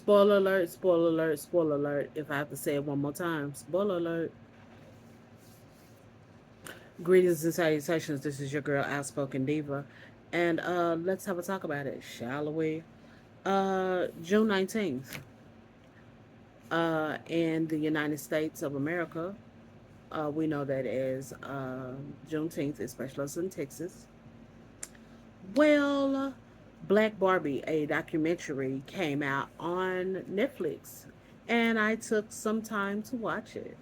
Spoiler alert, spoiler alert, spoiler alert. If I have to say it one more time, spoiler alert. Greetings and salutations. This is your girl, Outspoken Diva. And let's have a talk about it, shall we? June 19th, in the United States of America, we know that as Juneteenth, especially us in Texas. Well, Black Barbie, a documentary, came out on Netflix, and I took some time to watch it.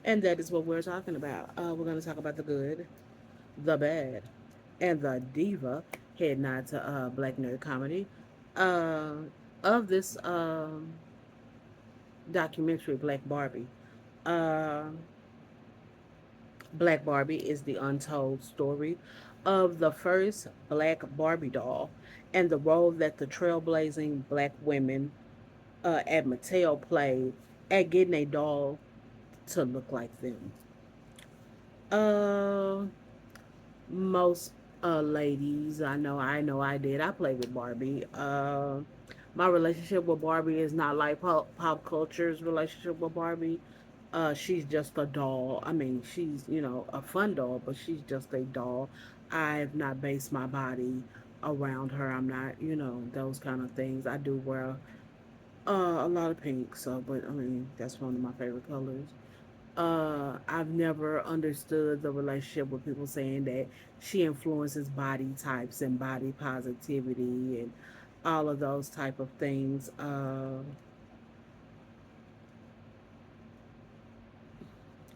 And that is what we're talking about. We're going to talk about the good, the bad, and the diva. Head nod to Black Nerd Comedy. Uh, of this documentary, Black Barbie. Uh, Black Barbie is the untold story of the first Black Barbie doll and the role that the trailblazing Black women at Mattel played at getting a doll to look like them. Uh, most ladies, I know I did. I played with Barbie. My relationship with Barbie is not like pop culture's relationship with Barbie. She's just a doll. I mean, she's, a fun doll, but she's just a doll. I've not based my body around her. I'm not, those kind of things. I do wear a lot of pink, so, but I mean, that's one of my favorite colors. I've never understood the relationship with people saying that she influences body types and body positivity and all of those type of things. Hold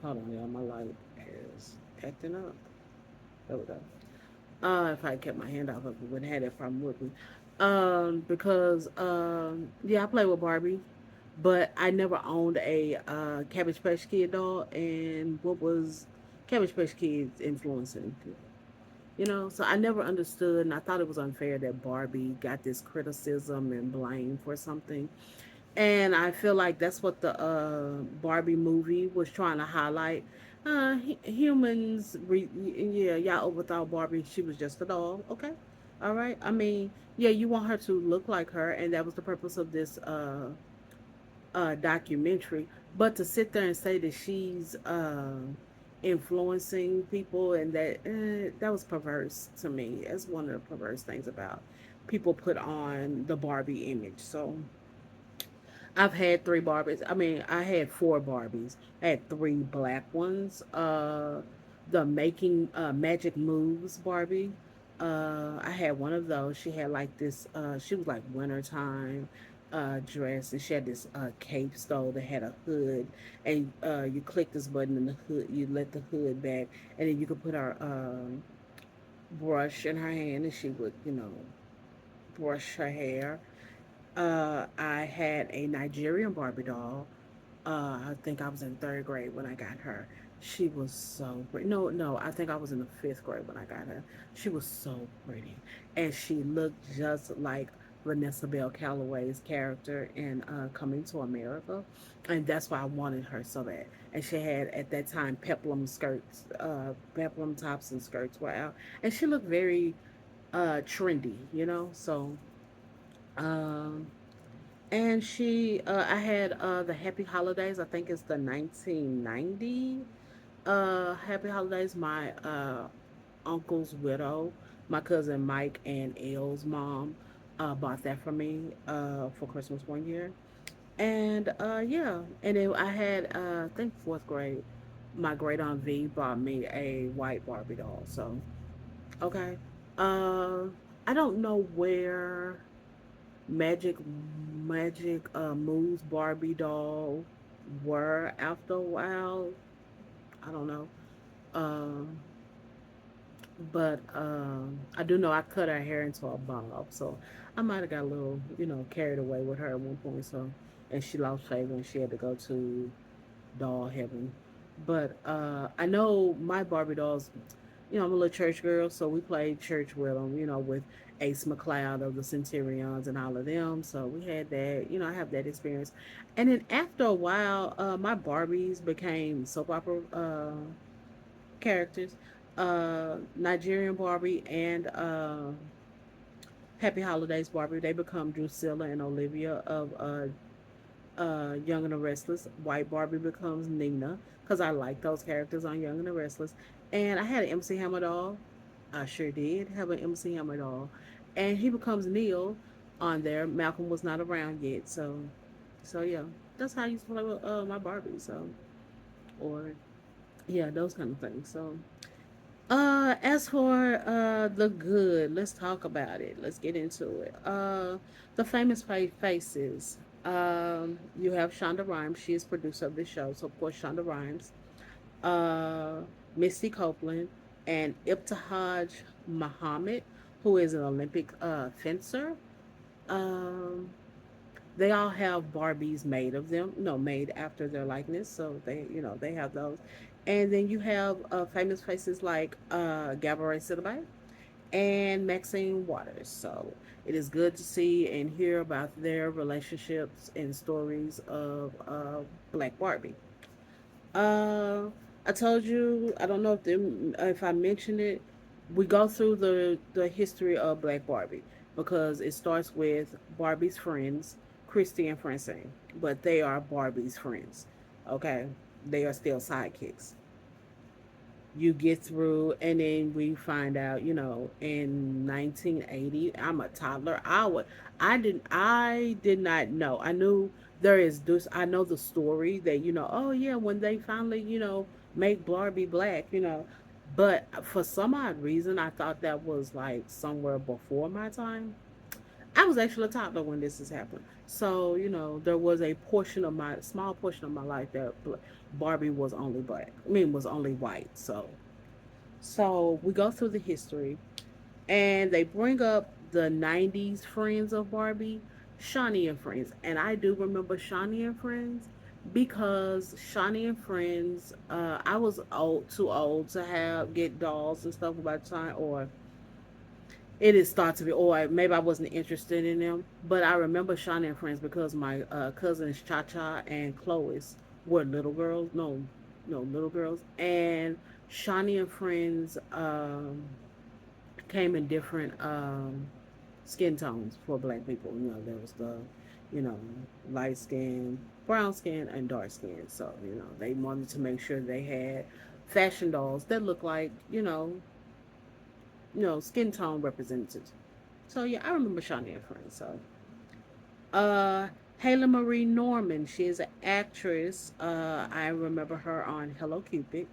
on, y'all, my light is acting up. There we go. If I kept my hand off of it, wouldn't have that problem with me. Because yeah, I play with Barbie, but I never owned a Cabbage Patch Kid doll. And what was Cabbage Patch Kids influencing? So I never understood, and I thought it was unfair that Barbie got this criticism and blame for something. And I feel like that's what the Barbie movie was trying to highlight. Yeah, y'all overthought Barbie. She was just a doll. Okay, all right. I mean, yeah, you want her to look like her, and that was the purpose of this documentary. But to sit there and say that she's influencing people and that was perverse to me. That's one of the perverse things about people put on the Barbie image. So I've had three Barbies. I mean, I had four Barbies. I had three black ones. The Making Magic Moves Barbie. I had one of those. She had like this. She was like wintertime dress, and she had this cape stole that had a hood, and you click this button in the hood. You let the hood back, and then you could put her brush in her hand, and she would, brush her hair. I had a Nigerian Barbie doll. I think I was in third grade when I got her. She was so pretty. No, no, I think I was in the fifth grade when I got her. She was so pretty, and she looked just like Vanessa Bell Calloway's character in Coming to America, and that's why I wanted her so bad. And she had at that time peplum skirts, peplum tops and skirts were out, and she looked very trendy, So um, and I had the Happy Holidays. I think it's the 1990 Happy Holidays. My uncle's widow, my cousin Mike and Elle's mom, bought that for me for Christmas one year. And yeah, and then I had I think fourth grade. My great aunt V bought me a white Barbie doll. So okay, uh, I don't know where Magic Moves Barbie doll were after a while. I don't know. Um, but I do know I cut her hair into a bob, so I might have got a little, carried away with her at one point. So, and she lost favor and she had to go to doll heaven. But I know my Barbie dolls. I'm a little church girl, so we played church with them. With Ace McLeod of the Centurions and all of them. So we had that. I have that experience. And then after a while, my Barbies became soap opera Characters. Nigerian Barbie and Happy Holidays, Barbie. They become Drusilla and Olivia of Young and the Restless. White Barbie becomes Nina because I like those characters on Young and the Restless. And I had an MC Hammer doll. I sure did have an MC Hammer doll, and he becomes Neil on there. Malcolm was not around yet, so yeah, that's how I used to play with my Barbie. So or yeah, those kind of things. So as for the good, let's talk about it. Let's get into it. The famous faces. You have Shonda Rhimes. She is producer of this show, so of course Shonda Rhimes. Uh, Misty Copeland and Ibtihaj Muhammad, who is an Olympic fencer. Um, they all have Barbies made of them, no, made after their likeness. So they have those. And then you have famous faces like Gabourey Sidibe and Maxine Waters. So it is good to see and hear about their relationships and stories of Black Barbie. Uh, I told you, I don't know if I mentioned it. We go through the history of Black Barbie because it starts with Barbie's friends, Christy and Francine, but they are Barbie's friends. Okay, they are still sidekicks. You get through, and then we find out, in 1980, I'm a toddler. I did not know. I knew there is this. I know the story that, oh yeah, when they finally, make Barbie black, but for some odd reason, I thought that was like somewhere before my time. I was actually a toddler when this has happened. So, there was a small portion of my life that Barbie was only black. I mean, was only white. So we go through the history, and they bring up the '90s friends of Barbie, Shawnee and Friends, and I do remember Shawnee and Friends because Shawnee and Friends. I was too old to get dolls and stuff by the time, or it is thought to be, or maybe I wasn't interested in them. But I remember Shawnee and Friends because my cousins Cha Cha and Chloe were little girls. No, no, little girls, and Shawnee and Friends came in different skin tones for black people. There was the, you know, light skin, brown skin, and dark skin. So, they wanted to make sure they had fashion dolls that look like, skin tone representatives. So yeah, I remember Shawnee and Friends. So uh Haley Marie Norman, she is an actress. I remember her on Hello Cupid,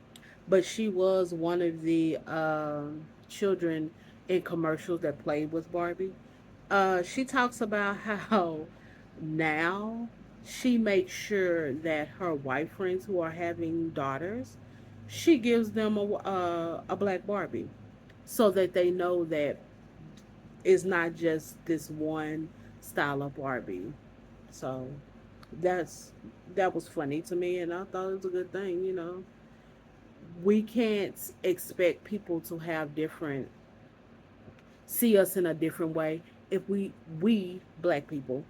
but she was one of the children in commercials that played with Barbie. She talks about how now she makes sure that her white friends who are having daughters, she gives them a black Barbie so that they know that it's not just this one style of Barbie. So that's that was funny to me, and I thought it was a good thing. We can't expect people to have different see us in a different way if we black people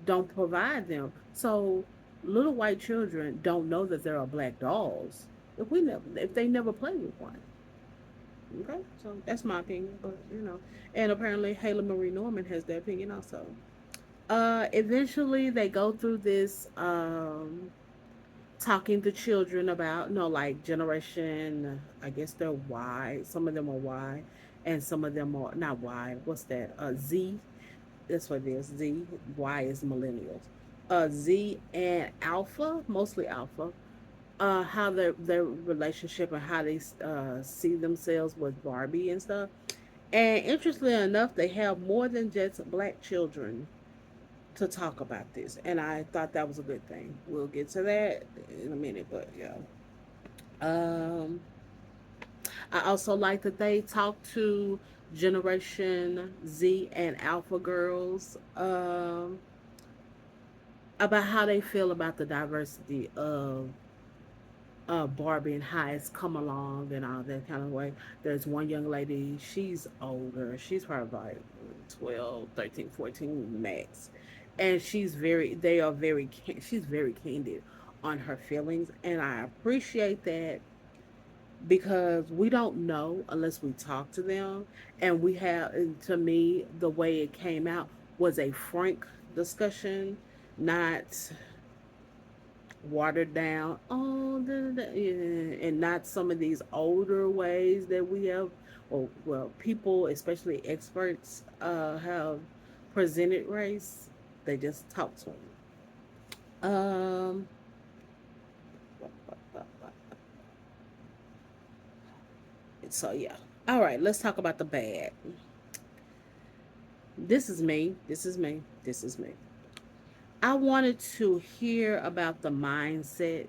don't provide them. So little white children don't know that there are black dolls if they never played with one. Okay, so that's my opinion, but and apparently Haley Marie Norman has that opinion also. Eventually they go through this talking to children about, like generation, I guess they're Y. Some of them are Y, and some of them are not Y. What's that? Z. That's what it is. Z. Y is millennials. Z and Alpha, mostly Alpha. How their relationship and how they see themselves with Barbie and stuff. And interestingly enough, they have more than just black children to talk about this, and I thought that was a good thing. We'll get to that in a minute, but yeah. Um, I also like that they talk to Generation Z and Alpha girls about how they feel about the diversity of Barbie and how it's come along and all that kind of way. There's one young lady, she's older. She's probably like 12, 13, 14 max. And she's very candid on her feelings. And I appreciate that because we don't know unless we talk to them. And we have, and to me, the way it came out was a frank discussion, not watered down. Oh, yeah, and not some of these older ways that we have, or well, people, especially experts, have presented race. They just talk to them. So yeah. All right, let's talk about the bad. This is me. This is me. This is me. I wanted to hear about the mindset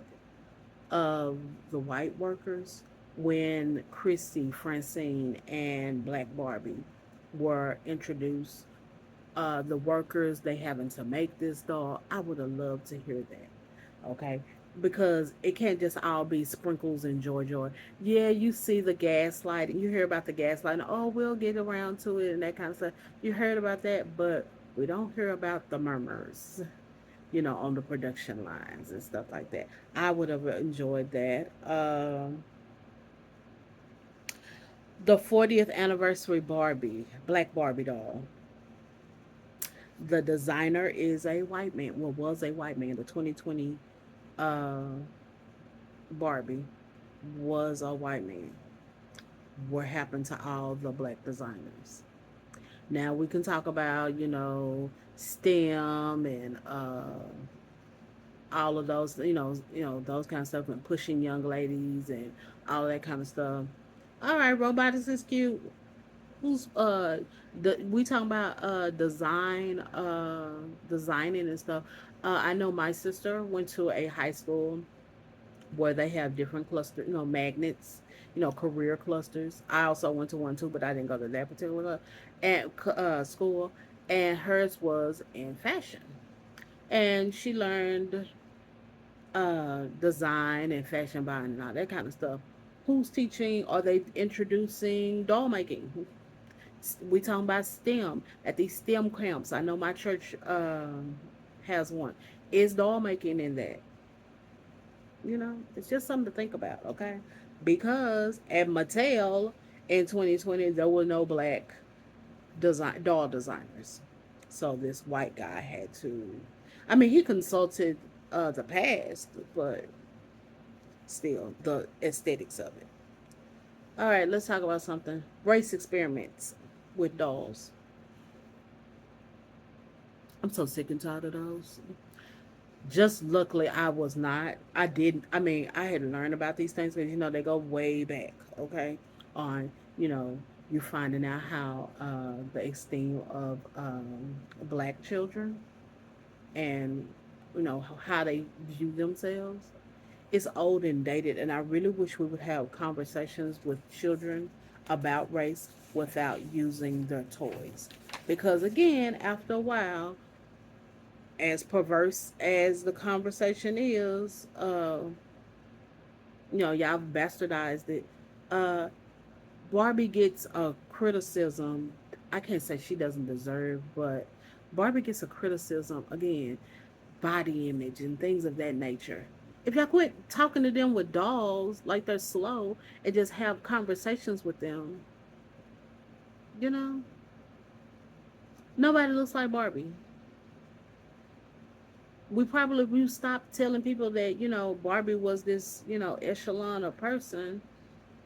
of the white workers when Christy, Francine, and Black Barbie were introduced. The workers, they having to make this doll. I would have loved to hear that. Okay. Because it can't just all be sprinkles and joy joy. Yeah, you see the gaslighting. You hear about the gaslighting. Oh, we'll get around to it and that kind of stuff. You heard about that, but we don't hear about the murmurs, on the production lines and stuff like that. I would have enjoyed that. The 40th anniversary Barbie, Black Barbie doll. The designer is a white man. Well, was a white man. The 2020 uh, Barbie was a white man. What happened to all the black designers? Now we can talk about, STEM and all of those, those kind of stuff, and pushing young ladies and all that kind of stuff. All right, robotics is cute. Who's we talking about designing and stuff. I know my sister went to a high school where they have different cluster, magnets, career clusters. I also went to one too, but I didn't go to that particular and school. And hers was in fashion, and she learned design and fashion buying and all that kind of stuff. Who's teaching? Are they introducing doll making? We talking about STEM at these STEM camps. I know my church has one. Is doll making in that? It's just something to think about. Okay, because at Mattel in 2020 there were no black doll designers, so this white guy had to. I mean, he consulted the past, but still the aesthetics of it. All right, let's talk about something. Race experiments with dolls. I'm so sick and tired of those. Just luckily, I was not. I didn't. I mean, I had learned about these things because they go way back. Okay, on you finding out how the esteem of black children and how they view themselves. It's old and dated, and I really wish we would have conversations with children about race without using their toys. Because again, after a while, as perverse as the conversation is, y'all bastardized it. Uh, Barbie gets a criticism. I can't say she doesn't deserve, but Barbie gets a criticism again, body image and things of that nature. If y'all quit talking to them with dolls like they're slow and just have conversations with them, you know, nobody looks like Barbie. We stopped telling people that Barbie was this echelon of person.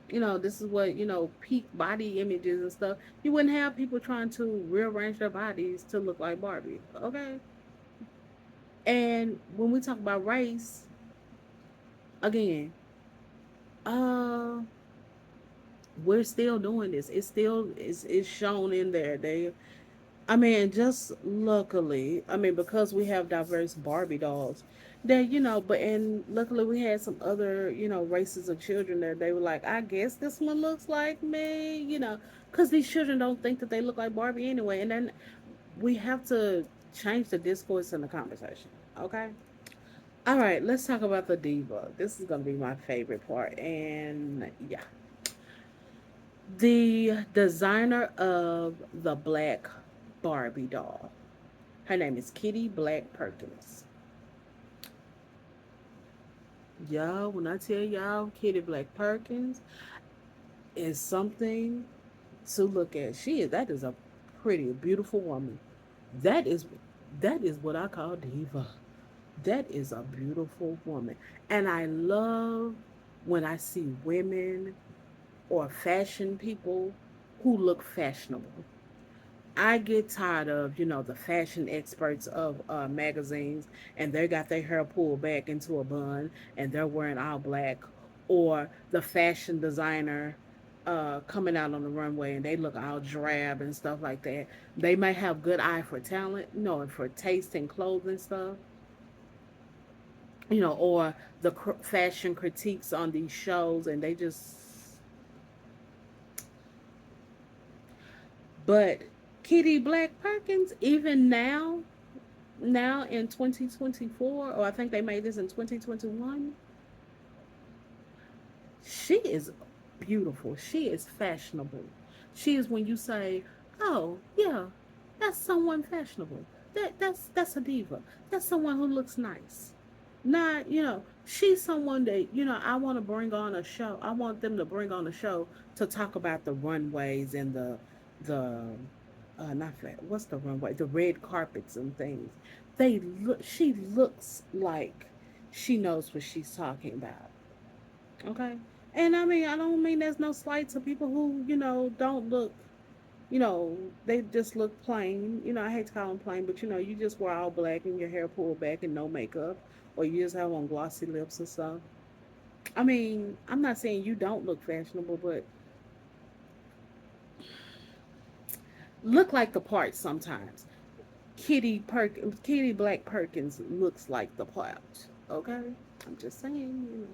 This is what peak body images and stuff. You wouldn't have people trying to rearrange their bodies to look like Barbie. Okay. And when we talk about race, again, uh we're still doing this. It's shown in there. I mean, just luckily, I mean, because we have diverse Barbie dolls, that but and luckily we had some other races of children that they were like, I guess this one looks like me, because these children don't think that they look like Barbie anyway, and then we have to change the discourse in the conversation. Okay. All right, let's talk about the diva. This is gonna be my favorite part, and yeah, the designer of the Black Barbie doll. Her name is Kitty Black Perkins. Y'all, when I tell y'all, Kitty Black Perkins is something to look at. That is a pretty, beautiful woman. That is that is what I call diva. That is a beautiful woman. And I love when I see women or fashion people who look fashionable. I get tired of, the fashion experts of magazines, and they got their hair pulled back into a bun and they're wearing all black, or the fashion designer coming out on the runway and they look all drab and stuff like that. They may have good eye for talent, and for taste in clothing stuff, or the fashion critiques on these shows, and they just. But Kitty Black Perkins, even now in 2024, or I think they made this in 2021, she is beautiful. She is fashionable. She is when you say, "Oh, yeah, that's someone fashionable. That's a diva. That's someone who looks nice." Not, she's someone that, I want to bring on a show. I want them to bring on a show to talk about the runways and the not fat. What's the runway? The red carpets and things. She looks like she knows what she's talking about. Okay. And I mean, I don't mean there's no slight to people who, don't look, they just look plain. I hate to call them plain, but you just wear all black and your hair pulled back and no makeup, or you just have on glossy lips and stuff. I mean, I'm not saying you don't look fashionable, but look like the part sometimes. Kitty Black Perkins looks like the part. Okay, I'm just saying.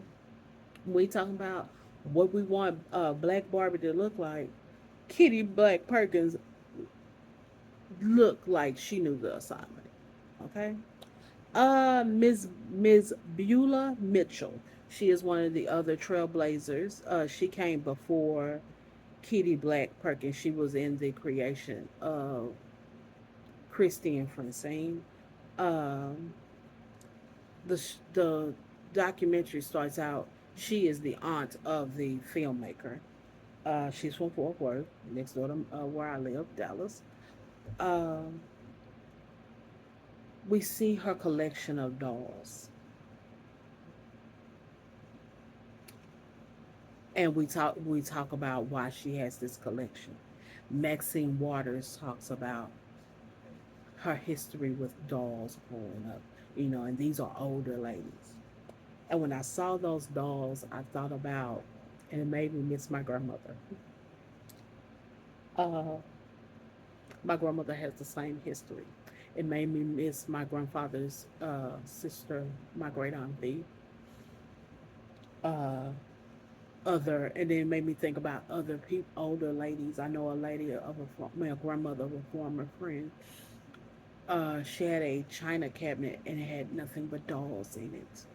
We talking about what we want Black Barbie to look like. Kitty Black Perkins looked like she knew the assignment. Okay. Ms. Beulah Mitchell. She is one of the other trailblazers. She came before Kitty Black Perkins. She was in the creation of Christy and Francine. Um, the documentary starts out. She is the aunt of the filmmaker. She's from Fort Worth, next door to where I live, Dallas. Um, we see her collection of dolls, and we talk about why she has this collection. Maxine Waters talks about her history with dolls growing up, and these are older ladies. And when I saw those dolls, I thought about, and it made me miss my grandmother. Uh, my grandmother has the same history. It made me miss my grandfather's sister, my great aunt B. Uh, and then it made me think about other people, older ladies. I know a lady my grandmother of a former friend. She had a china cabinet and it had nothing but dolls in it.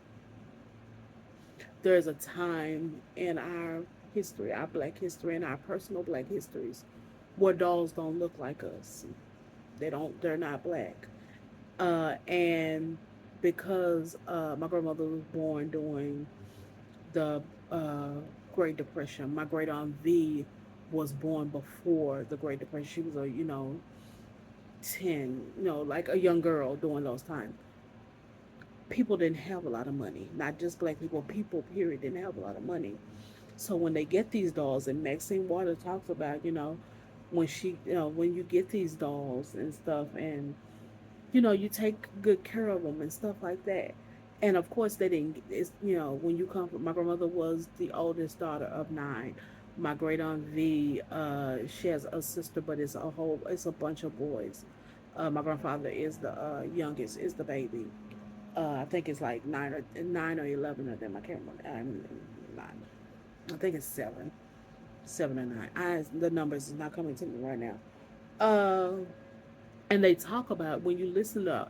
There's a time in our history, our black history, and our personal black histories, where dolls don't look like us. They're not black. And because my grandmother was born during the Great Depression, my great aunt V was born before the Great Depression. She was 10, like a young girl during those times. People didn't have a lot of money, not just black people, period, didn't have a lot of money. So when they get these dolls, and Maxine Water talks about, when you get these dolls and stuff, and you take good care of them and stuff like that. And of course, they didn't. It's when you come from, my grandmother was the oldest daughter of 9. My great aunt V, she has a sister, but it's a bunch of boys. My grandfather is the youngest, is the baby. I think it's like 9 or 11 of them. I can't remember. Nine. I think it's 7 or 9. The numbers is not coming to me right now. Uh, and they talk about, when you listen to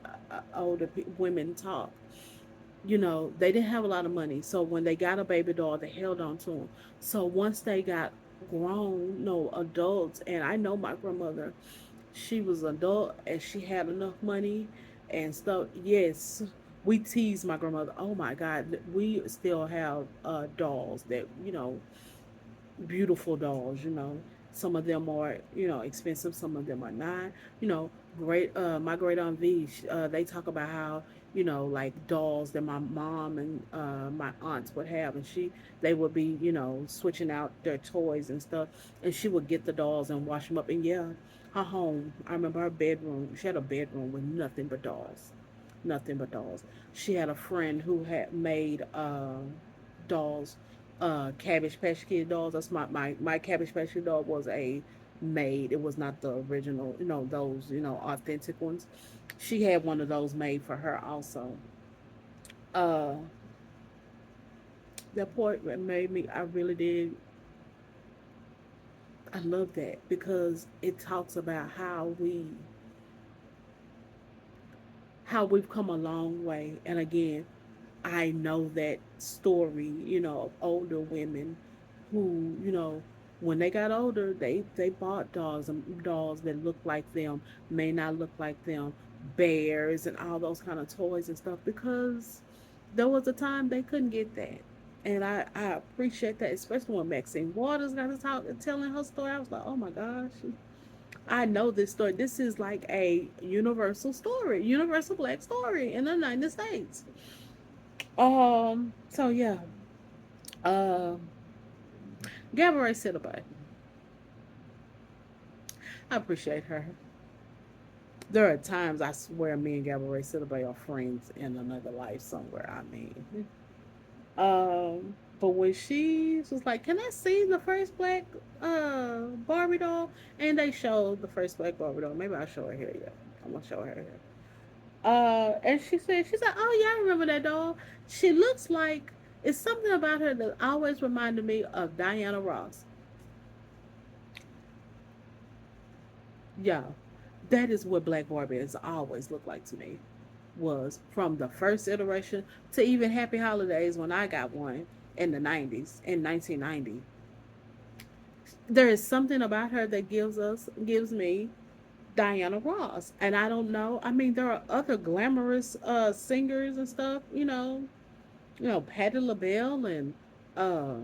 women talk, they didn't have a lot of money. So when they got a baby doll, they held on to them. So once they got grown, no adults, and I know my grandmother, she was an adult and she had enough money and stuff. Yes, We tease my grandmother. Oh my God, we still have dolls that beautiful dolls. Some of them are expensive, some of them are not. You know, great. My great aunt V, they talk about how like dolls that my mom and my aunts would have, and they would be switching out their toys and stuff, and she would get the dolls and wash them up. And yeah, her home. I remember her bedroom. She had a bedroom with nothing but dolls, nothing but dolls. She had a friend who had made dolls, Cabbage Patch Kid dolls. That's my Cabbage Patch Kid doll was a made. It was not the original, those authentic ones. She had one of those made for her also. Uh, that part made me. I really did. I love that because it talks about how we've come a long way. And again, I know that story, of older women who, when they got older, they bought dolls that looked like them, may not look like them, bears and all those kind of toys and stuff because there was a time they couldn't get that. And I appreciate that, especially when Maxine Waters got to telling her story. I was like, oh my gosh, I know this story. This is like a universal story, universal black story in the United States. So yeah. Um, Gabourey Sidibe. I appreciate her. There are times I swear me and Gabourey Sidibe are friends in another life somewhere. But when she was like, "Can I see the first black Barbie doll?" and they showed the first black Barbie doll. Maybe I'll show her here. Yeah, I'm gonna show her here. And she's like, "Oh yeah, I remember that doll. She looks like it's something about her that always reminded me of Diana Ross." Yeah, that is what Black Barbie has always looked like to me. Was from the first iteration to even Happy Holidays when I got one in the 90s, in 1990. There is something about her that gives me Diana Ross. And I don't know. I mean, there are other glamorous singers and stuff, Patti LaBelle and uh,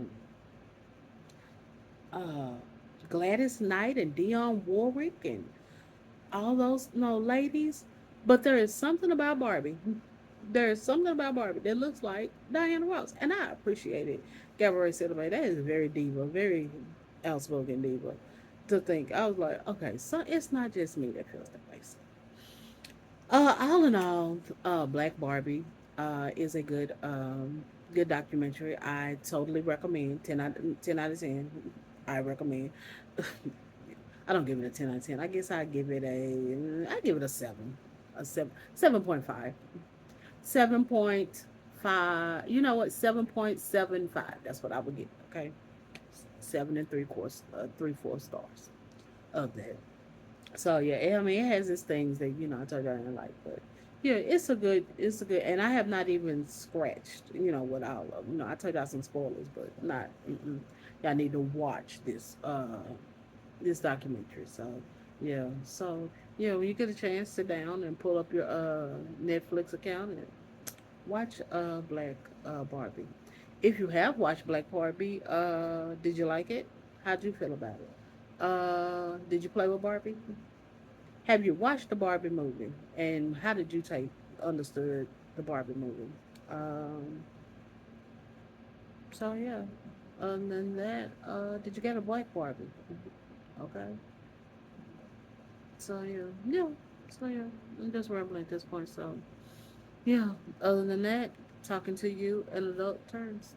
uh, Gladys Knight and Dionne Warwick and all those ladies, but there is something about Barbie. There is something about Barbie that looks like Diana Ross, and I appreciate it. Gabrielle Sidibe, that is very diva, very outspoken diva. To think, I was like, okay, so it's not just me that feels that way. So, all in all, Black Barbie, is a good documentary. I totally recommend. 10 out of 10. I recommend. I don't give it a 10 out of 10. I guess I give it a seven, a 7.5, 7.5. You know what? 7.75. That's what I would give. Okay, 7 and 3/4, 3/4 stars of that. So yeah, I mean it has its things that I told you I didn't like, but yeah, it's a good, and I have not even scratched with all of them. I told y'all some spoilers, but not. Y'all need to watch this documentary. So yeah, when you get a chance, sit down and pull up your Netflix account and watch Black Barbie. If you have watched Black Barbie, did you like it? How'd you feel about it? Did you play with Barbie? Have you watched the Barbie movie? And how did you take understood the Barbie movie? Um, so yeah. Other than that, did you get a Black Barbie? Okay. So yeah. So yeah, I'm just rambling at this point. So yeah. Other than that, talking to you in adult terms.